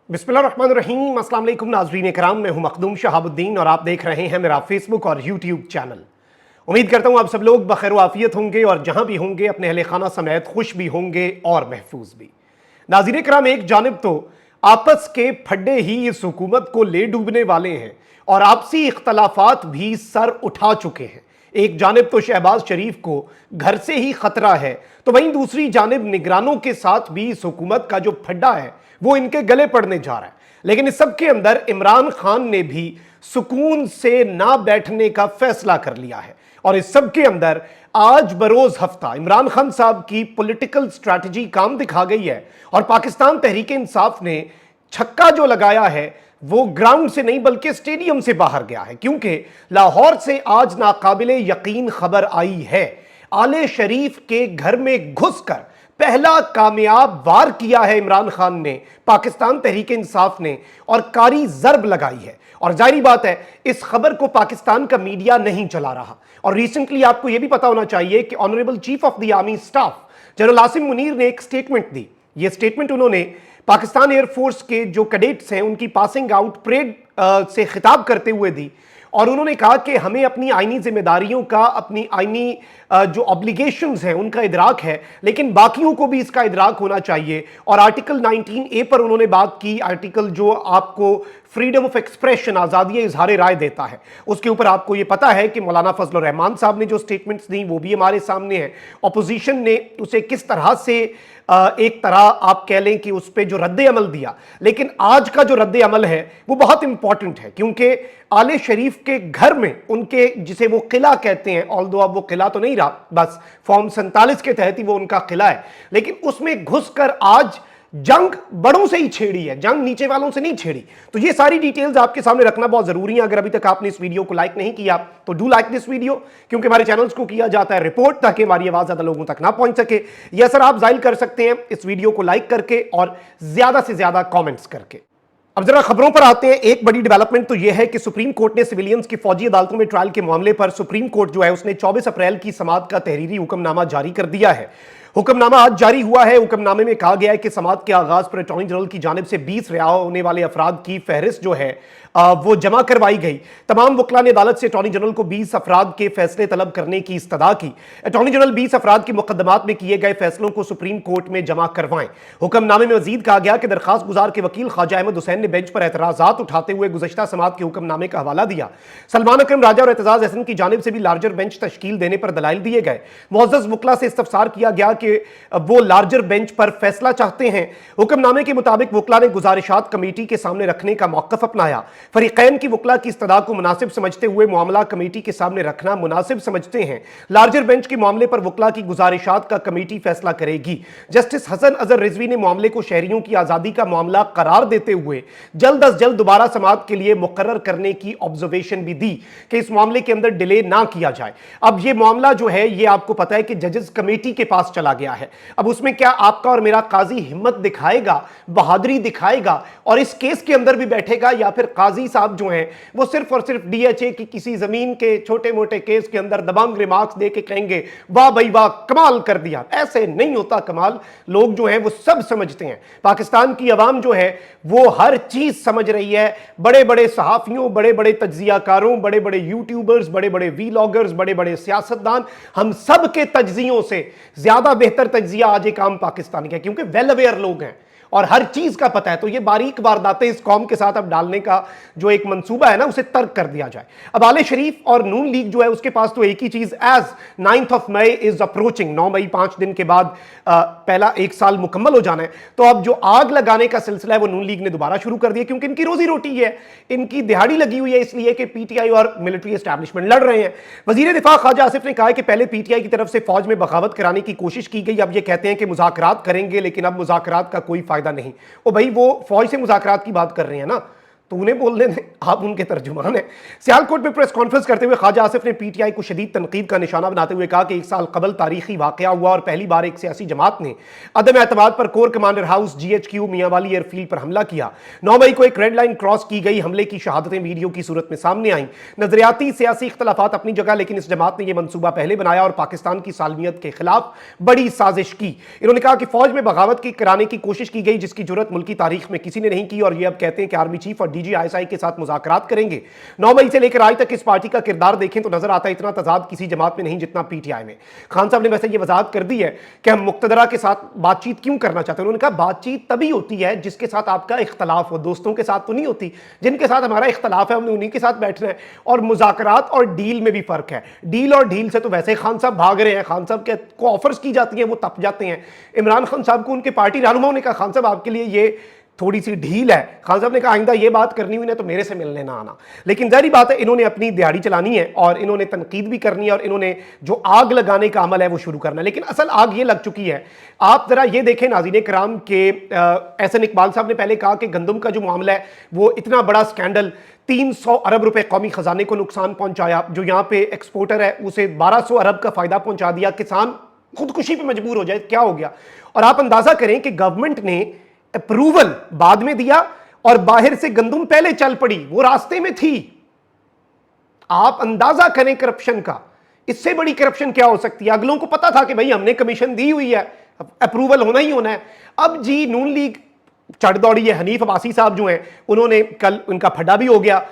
बिस्मिल्लाहिर्रहमानिर्रहीम। अस्सलाम वालेकुम नाज़रीन कराम, मैं हूं मखदूम शहाबुद्दीन और आप देख रहे हैं मेरा फेसबुक और यूट्यूब चैनल। उम्मीद करता हूं आप सब लोग बखैर आफियत होंगे और जहां भी होंगे अपने अहले खाना समेत खुश भी होंगे और महफूज भी। नाज़रीन कराम, एक जानिब तो आपस के फड्डे ही इस हुकूमत को ले डूबने वाले हैं और आपसी इख्तलाफात भी सर उठा चुके हैं। एक जानिब तो शहबाज शरीफ को घर से ही खतरा है, तो वहीं दूसरी जानिब निगरानों के साथ भी इस हुकूमत का जो फड्डा है वो इनके गले पड़ने जा रहा है। लेकिन इस सब के अंदर इमरान खान ने भी सुकून से ना बैठने का फैसला कर लिया है और इस सब के अंदर आज बरोज हफ्ता इमरान खान साहब की पॉलिटिकल स्ट्रैटेजी काम दिखा गई है और पाकिस्तान तहरीक इंसाफ ने छक्का जो लगाया है वो ग्राउंड से नहीं बल्कि स्टेडियम से बाहर गया है, क्योंकि लाहौर से आज नाकाबिले यकीन खबर आई है। आले शरीफ के घर में घुसकर पहला कामयाब वार किया है इमरान खान ने, पाकिस्तान तहरीक इंसाफ ने, और कारी जरब लगाई है। और जाहिर बात है इस खबर को पाकिस्तान का मीडिया नहीं चला रहा। और रिसेंटली आपको यह भी पता होना चाहिए कि honourable chief of the army staff general Asim Munir ने एक स्टेटमेंट दी। यह स्टेटमेंट उन्होंने पाकिस्तान एयरफोर्स के जो कैडेट्स हैं उनकी पासिंग आउट परेड से खिताब करते हुए दी और उन्होंने कहा कि हमें अपनी आईनी जिम्मेदारियों का, अपनी आईनी जो ऑब्लिगेशंस हैं उनका इदराक है, लेकिन बाकियों को भी इसका इदराक होना चाहिए। और आर्टिकल 19A पर उन्होंने बात की, आर्टिकल जो आपको फ्रीडम ऑफ एक्सप्रेशन, आज़ादी इजहार राय देता है, उसके ऊपर आपको ये पता है कि मौलाना फजल रहमान साहब ने जो स्टेटमेंट्स दी वो भी हमारे सामने है। अपोजिशन ने उसे किस तरह से एक तरह आप कह लें कि उस पर जो रद्द अमल दिया, लेकिन आज का जो रद्द अमल है वो बहुत इंपॉर्टेंट है, क्योंकि आले शरीफ के घर में उनके, जिसे वो किला कहते हैं, ऑल्दो अब वो किला तो नहीं रहा, बस फॉर्म 47 के तहत ही वो उनका किला है, लेकिन उसमें घुसकर आज जंग बड़ों से ही छेड़ी है, जंग नीचे वालों से नहीं छेड़ी। तो ये सारी डिटेल्स आपके सामने रखना बहुत जरूरी है। अगर अभी तक आपने इस वीडियो को लाइक नहीं किया तो डू लाइक दिस वीडियो, क्योंकि हमारे चैनल्स को किया जाता है रिपोर्ट ताकि हमारी आवाज ज्यादा लोगों तक ना पहुंच सके। यह असर आप जाहिर कर सकते हैं इस वीडियो को लाइक करके और ज्यादा से ज्यादा कॉमेंट्स करके। अब जरा खबरों पर आते हैं। एक बड़ी डेवलपमेंट तो यह है कि सुप्रीम कोर्ट ने सिविलियंस की फौजी अदालतों में ट्रायल के मामले पर सुप्रीम कोर्ट जो है उसने 24 अप्रैल की समाअत का तहरीरी हुक्मनामा जारी कर दिया है। हुक्मनामा आज जारी हुआ है। हुक्मनामे में कहा गया है कि समाअत के आगाज पर अटॉर्नी जनरल की जानिब से 20 रिहा होने वाले अफराद की फहरिस्त जो है वो जमा करवाई गई। तमाम वकला ने अदालत से अटॉर्नी जनरल को 20 अफराद के फैसले तलब करने की इस्तदा की। अटॉर्नी जनरल 20 अफराद के मुकदमात में किए गए फैसलों को सुप्रीम कोर्ट में जमा करवाएं। हुक्मनामे में मजीद कहा गया कि दरखास्त गुजार के वकील ख्वाजा अहमद हुसैन ने बेंच पर एतराजात उठाते हुए गुज़श्ता समाअत के हुक्मनामे का हवाला दिया। सलमान अकरम राजा और एतजाज हसन की जानिब से भी लार्जर बेंच तश्कील देने पर दलाइल दिए गए। मुअज़्ज़ज़ वकला से इस्तफसार किया गया कि वो लार्जर बेंच पर फैसला चाहते हैं। हुक्मनामे के मुताबिक वकला ने गुजारिशात कमेटी के सामने रखने का मौक़िफ़ अपनाया। फरीक़ैन की वकला की इस्तदा को मुनासिब समझते हुए मामला कमेटी के सामने रखना मुनासिब समझते हैं। लार्जर बेंच के मामले पर वकला की गुजारिशात का कमेटी फैसला करेगी। जस्टिस हसन अजहर रिजवी ने मामले को शहरियों की आज़ादी का मामला करार देते हुए जल्द अज जल्द दोबारा समाअत के लिए मुकर्रर करने की ऑब्जर्वेशन भी दी कि इस मामले के अंदर डिले ना किया जाए। अब ये मामला जो है ये आपको पता है कि जजेस कमेटी के पास चला गया है। अब उसमें क्या आपका और मेरा काजी हिम्मत दिखाएगा, बहादुरी दिखाएगा और इस केस के अंदर भी बैठेगा, या फिर काजी साहब जो हैं वो सिर्फ और सिर्फ डीएचए की किसी जमीन के छोटे मोटे केस के अंदर दबंग रिमार्क्स दे के कहेंगे वाह भाई वाह कमाल कर दिया? ऐसे नहीं होता कमाल। लोग जो हैं वो सब समझते हैं। पाकिस्तान की आवाम जो है वो हर चीज समझ रही है। बड़े बड़े सहाफियों, बड़े बड़े तज्जियाकारों, बड़े बड़े यूट्यूबर्स, बड़े बड़े वीलॉगर्स, बड़े बड़े सियासतदान, हम सब के तज्जियों से ज्यादा बेहतर तज्जिया आज एक आम पाकिस्तानी का, क्योंकि वेल अवेयर लोग हैं और हर चीज का पता है। तो ये बारीक वारदातें इस कौम के साथ अब डालने का जो एक मंसूबा है ना उसे तर्क कर दिया जाए। अब आले शरीफ और नून लीग जो है उसके पास तो एक ही चीज, एज 9 मई इज अप्रोचिंग, 9 मई 5 दिन के बाद पहला 1 साल मुकम्मल हो जाना है। तो अब जो आग लगाने का सिलसिला है वो नून लीग ने दोबारा शुरू कर दिया, क्योंकि इनकी रोजी रोटी है, इनकी दिहाड़ी लगी हुई है, इसलिए कि पीटीआई और मिलिट्री एस्टैब्लिशमेंट लड़ रहे हैं। वजीर दिफा ख्वाजा आसिफ ने कहा है कि पहले पीटीआई की तरफ से फौज में बगावत कराने की कोशिश की गई, अब ये कहते हैं कि मुज़ाकरात करेंगे, लेकिन अब मुज़ाकरात का कोई फायदा नहीं। ओ भाई, वो फौज से मुज़ाकरात की बात कर रहे हैं ना, तो उन्हें बोलने दें, आप उनके तर्जुमान हैं। सियालकोट में प्रेस कॉन्फ्रेंस करते हुए ख्वाजा आसिफ ने पीटीआई को शदीद तनकीद का निशाना बनाते हुए कहा कि 1 साल कबल तारीखी वाकया हुआ और पहली बार एक सियासी जमात ने अदम एतमाद पर core commander house GHQ Mianwali airfield पर हमला किया। 9 मई को एक रेड लाइन क्रॉस की गई। हमले की शहादतें वीडियो की सूरत में सामने आई। नजरियाती सियासी इख्तलाफात अपनी जगह, लेकिन इस जमात ने यह मनसूबा पहले बनाया और पाकिस्तान की सालमियत के खिलाफ बड़ी साजिश की। इन्होंने कहा कि फौज में बगावत की कराने की कोशिश की गई जिसकी जुर्रत मुल्की तारीख में किसी ने नहीं की, और ये अब कहते हैं कि आर्मी चीफ और DG/ISI के साथ मुज़ाकरात करेंगे। 9 मई से लेकर आज तक इस पार्टी का किरदार देखें तो नजर आता है इतना तजाद किसी जमात में नहीं जितना PTI में। खान साहब ने वैसे ये वजाहत कर दी है कि हम मुक्तदरा के साथ बातचीत क्यों करना चाहते हैं। उन्होंने कहा बातचीत तभी होती है जिसके साथ आपका इख्तलाफ हो, दोस्तों के साथ तो नहीं होती। जिनके साथ हमारा इख्तलाफ है हमने उन्हीं के साथ बैठना है। और मुज़ाकरात और डील में भी फर्क है। डील और डील से तो वैसे खान साहब भाग रहे हैं। खान साहब के को ऑफर्स की जाती हैं, वो तप जाते हैं। इमरान खान साहब को उनके पार्टी रहनुमाओं ने कहा खान साहब आपके लिए ये थोड़ी सी ढील है। खान साहब ने कहा आइंदा ये बात करनी हुई ना तो मेरे से मिलने ना आना। लेकिन जाहिर बात है इन्होंने अपनी दिहाड़ी चलानी है और इन्होंने तनकीद भी करनी है और इन्होंने जो आग लगाने का अमल है वो शुरू करना है। लेकिन असल आग ये लग चुकी है। आप जरा ये देखें नाज़रीन कराम के एहसन इकबाल साहब ने पहले कहा कि गंदम का जो मामला है वो इतना बड़ा स्कैंडल, 300 अरब रुपए कौमी खजाने को नुकसान पहुंचाया। जो यहाँ पे एक्सपोर्टर है उसे 1200 अरब का फायदा पहुंचा दिया। किसान खुदकुशी पे मजबूर हो जाए, क्या हो गया। और आप अंदाजा करें कि गवर्नमेंट ने अप्रूवल बाद में दिया और बाहर से गंदम पहले चल पड़ी, वो रास्ते में थी। आप अंदाजा करें करप्शन का, इससे बड़ी करप्शन क्या हो सकती है। अगलों को पता था कि भाई हमने कमीशन दी हुई है, अप्रूवल होना ही होना है। अब जी नून लीग चढ़ दौड़ी है। हनीफ अब्बासी साहब जो हैं उन्होंने कल उनका फड्डा भी हो गया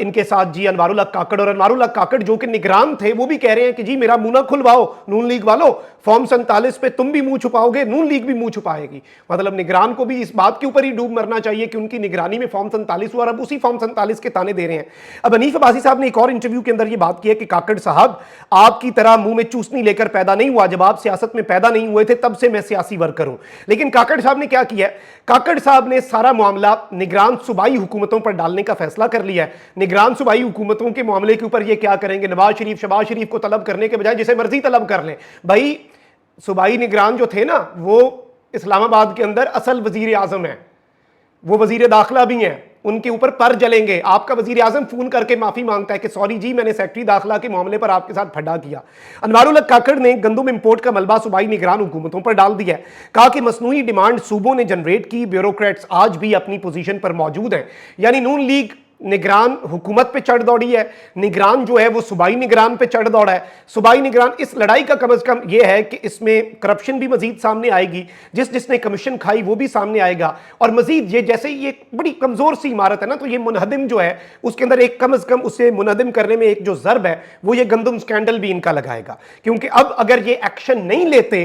इनके साथ जी अनवारुल हक काकड़। और अनवारुल हक काकड़ जो कि निगरान थे वो भी कह रहे हैं कि जी मेरा मुंह ना खुलवाओ नून लीग वालों, फॉर्म 47 पे तुम भी मुंह छुपाओगे, नून लीग भी मुंह छुपाएगी। मतलब निगरान को भी इस बात के ऊपर ही डूब मरना चाहिए कि उनकी निगरानी में फॉर्म 47 हुआ और अब उसी फॉर्म 47 के ताने दे रहे हैं। अब हनीफ अब्बासी साहब ने एक और इंटरव्यू के अंदर ये बात की है कि काकड़ साहब आपकी तरह मुंह में चूसनी लेकर पैदा नहीं हुआ, जब आप सियासत में पैदा नहीं हुए थे तब से मैं सियासी वर्कर हूं। लेकिन काकड़ साहब ने क्या किया है, काकड़ साहब ने सारा मामला निगरान सूबाई हुकूमतों पर डालने का फैसला कर लिया है। निगरान सूबाई हुकूमतों के मामले के ऊपर ये क्या करेंगे, नवाज शरीफ शहबाज शरीफ को तलब करने के बजाय जिसे मर्जी तलब कर लें। भाई सूबाई निगरान जो थे ना वो इस्लामाबाद के अंदर असल वजीर आजम है, वो वजीर दाखिला भी हैं, उनके ऊपर पर जलेंगे। आपका वजीर आजम फोन करके माफी मांगता है कि सॉरी जी मैंने सेक्रेटरी दाखिला के मामले पर आपके साथ फड्डा किया। अनवारुल हक काकड़ ने गंदम इंपोर्ट का मलबा सूबाई निगरान हुकूमतों पर डाल दिया है। कहा कि मसनूई डिमांड सूबों ने जनरेट की, ब्यूरोक्रेट्स आज भी अपनी पोजीशन पर मौजूद हैं। यानी नून लीग निगरान हुकूमत पे चढ़ दौड़ी है, निगरान जो है वो सूबाई निगरान पे चढ़ दौड़ा है। सूबाई निगरान इस लड़ाई का कम से कम ये है कि इसमें करप्शन भी मजीद सामने आएगी, जिसने कमीशन खाई वो भी सामने आएगा। और मजीद ये जैसे ये बड़ी कमजोर सी इमारत है ना, तो ये मुनहदिम जो है उसके अंदर एक कम से कम उसे मुनहदिम करने में एक जो जरब है वो ये गंदम स्कैंडल भी इनका लगाएगा। क्योंकि अब अगर ये एक्शन नहीं लेते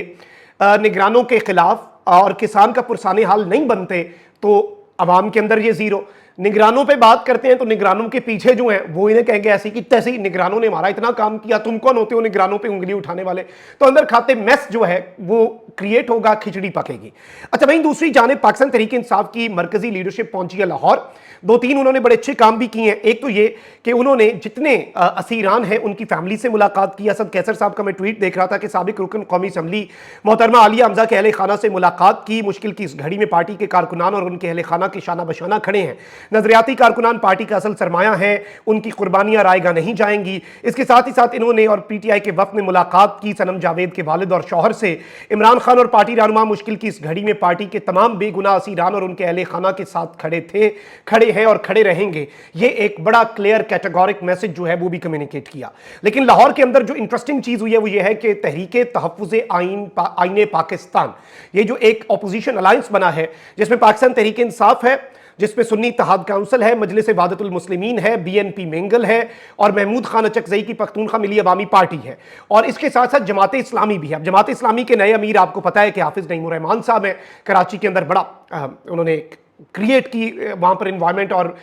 निगरानों के खिलाफ और किसान का पुरसाने हाल नहीं बनते तो अवाम के अंदर ये जीरो। निगरानों पे बात करते हैं तो निगरानों के पीछे जो हैं वो इन्हें कहेंगे ऐसी कि तैसी निगरानों ने हमारा इतना काम किया, तुम कौन होते हो निगरानों पे उंगली उठाने वाले। तो अंदर खाते मेस जो है वो क्रिएट होगा, खिचड़ी पकेगी। अच्छा वहीं दूसरी जानिब पाकिस्तान तहरीक इंसाफ की मरकजी लीडरशिप पहुंची है लाहौर। 2-3 उन्होंने बड़े अच्छे काम भी किए हैं। एक तो ये कि उन्होंने जितने असीरान हैं उनकी फैमिली से मुलाकात की। असद कैसर साहब का मैं ट्वीट देख रहा था कि साबिक रुकन कौमी असम्बली मोहतरमा आलिया हमजा के अहले खाना से मुलाकात की। मुश्किल की इस घड़ी में पार्टी के कारकुनान और उनके अहले खाना के शाना बशाना खड़े हैं। नजरियाती कारकुनान पार्टी का असल सरमाया है, उनकी कुर्बानियां रायगा नहीं जाएंगी। इसके साथ ही साथ इन्होंने और PTI के वफ्द ने मुलाकात की सनम जावेद के वालिद और शौहर से। इमरान खान और पार्टी रहनुमा मुश्किल की इस घड़ी में पार्टी के तमाम बेगुनाह असीरान और उनके अहले खाना के साथ खड़े थे, खड़े हैं और खड़े रहेंगे। ये एक बड़ा क्लियर कैटेगोरिक मैसेज जो है वो भी कम्युनिकेट किया। लेकिन लाहौर के अंदर जो इंटरेस्टिंग चीज हुई है वो ये है कि तहरीके तहफ्फुज़े आईन पाकिस्तान, ये जो एक अपोजिशन अलायंस बना है जिसमें पाकिस्तान तहरीक इंसाफ है, जिसमें सुन्नी इत्तेहाद काउंसिल है, मजलिस वादतुल मुस्लिमीन है, BNP मेंगल है और महमूद खान अचकजई की पख्तूनख्वा मिली अवामी पार्टी है। और इसके साथ साथ जमात इस्लामी भी है। जमात इस्लामी के नए अमीर आपको पता है कि हाफिज नईमुर रहमान साहब हैं। कराची के अंदर बड़ा उन्होंने क्रिएट की वहाँ पर इन्वायरमेंट और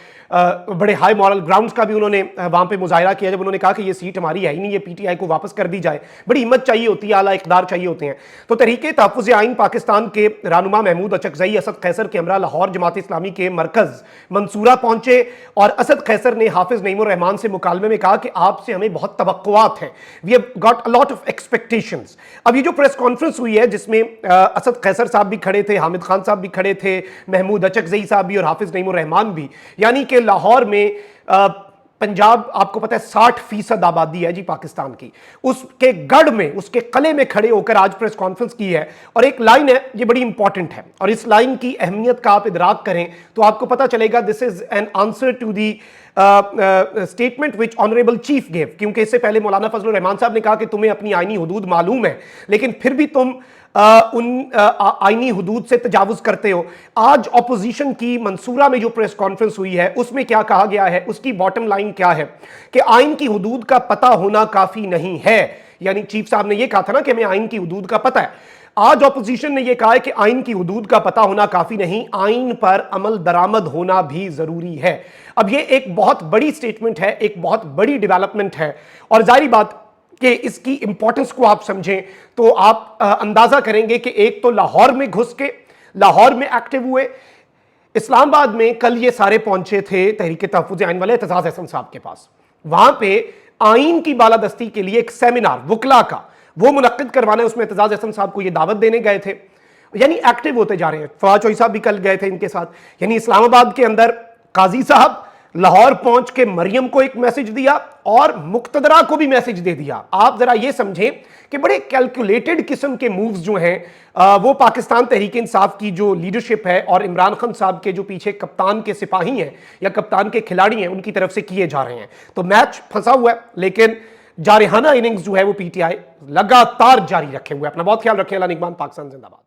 बड़े हाई मॉरल ग्राउंड्स का भी उन्होंने वहाँ पे मुजाहिरा किया जब उन्होंने कहा कि ये सीट हमारी है ही नहीं, ये PTI को वापस कर दी जाए। बड़ी हिम्मत चाहिए होती है, आला इक़दार चाहिए होते हैं। तो तहरीके तहफ़्फ़ुज़े आइन पाकिस्तान के रहनुमा महमूद अचकजई असद कैसर के हमरा लाहौर जमात इस्लामी के मरकज़ मंसूरा पहुंचे और असद कैसर ने हाफिज नईमुर रहमान से मुकालमे में कहा कि आपसे हमें बहुत तवक्कुआत हैं, we have got a lot of expectations. अब ये जो प्रेस कॉन्फ्रेंस हुई है जिसमें असद कैसर साहब भी खड़े थे, हामिद खान साहब भी खड़े थे, महमूद अचक चकजई साहब भी और हाफिज नईमुर रहमान भी, यानी कि लाहौर में पंजाब आपको पता है 60% आबादी है जी पाकिस्तान की, उसके गढ़ में, उसके कले में खड़े होकर आज प्रेस कॉन्फ्रेंस की है। और एक लाइन है, ये बड़ी इंपॉर्टेंट है और इस लाइन की अहमियत का आप इदराक करें तो आपको पता चलेगा this is an answer to the statement which honourable chief gave. क्योंकि इससे पहले मौलाना फजलुर रहमान साहब ने कहा कि तुम्हें अपनी आईनी हुदूद मालूम है, लेकिन फिर भी तुम उन आईनी हुदूद से तजावुज करते हो। आज ऑपोजिशन की मंसूरा में जो प्रेस कॉन्फ्रेंस हुई है उसमें क्या कहा गया है, उसकी बॉटम लाइन क्या है कि आइन की हुदूद का पता होना काफी नहीं है। यानी चीफ साहब ने यह कहा था ना कि हमें आइन की हुदूद का पता है, आज ऑपोजिशन ने यह कहा है कि आइन की हुदूद का पता होना काफी नहीं, आइन पर अमल दरामद होना भी जरूरी है। अब यह एक बहुत बड़ी स्टेटमेंट है, एक बहुत बड़ी डेवलपमेंट है और जाहिर बात कि इसकी इंपॉर्टेंस को आप समझें तो आप अंदाजा करेंगे कि एक तो लाहौर में घुस के लाहौर में एक्टिव हुए, इस्लामाबाद में कल ये सारे पहुंचे थे तहरीक तहफ्फुज़ आइन वाले एतजाज अहसन साहब के पास, वहां पे आइन की बालादस्ती के लिए एक सेमिनार वकला का वो मुनक्किद करवाना है, उसमें एतजाज अहसन साहब को ये दावत देने गए थे। यानी एक्टिव होते जा रहे हैं। फवाद चौधरी साहब भी कल गए थे इनके साथ। यानी इस्लामाबाद के अंदर काजी साहब लाहौर पहुंच के मरियम को एक मैसेज दिया और मुक्तदरा को भी मैसेज दे दिया। आप जरा ये समझें कि बड़े कैलकुलेटेड किस्म के मूव्स जो हैं वो पाकिस्तान तहरीक इंसाफ की जो लीडरशिप है और इमरान खान साहब के जो पीछे कप्तान के सिपाही हैं या कप्तान के खिलाड़ी हैं उनकी तरफ से किए जा रहे हैं। तो मैच फंसा हुआ है, लेकिन जारहाना इनिंग्स जो है वो पीटीआई लगातार जारी रखे हुए। अपना बहुत ख्याल रखें। अल्लाह निगहबान। पाकिस्तान जिंदाबाद।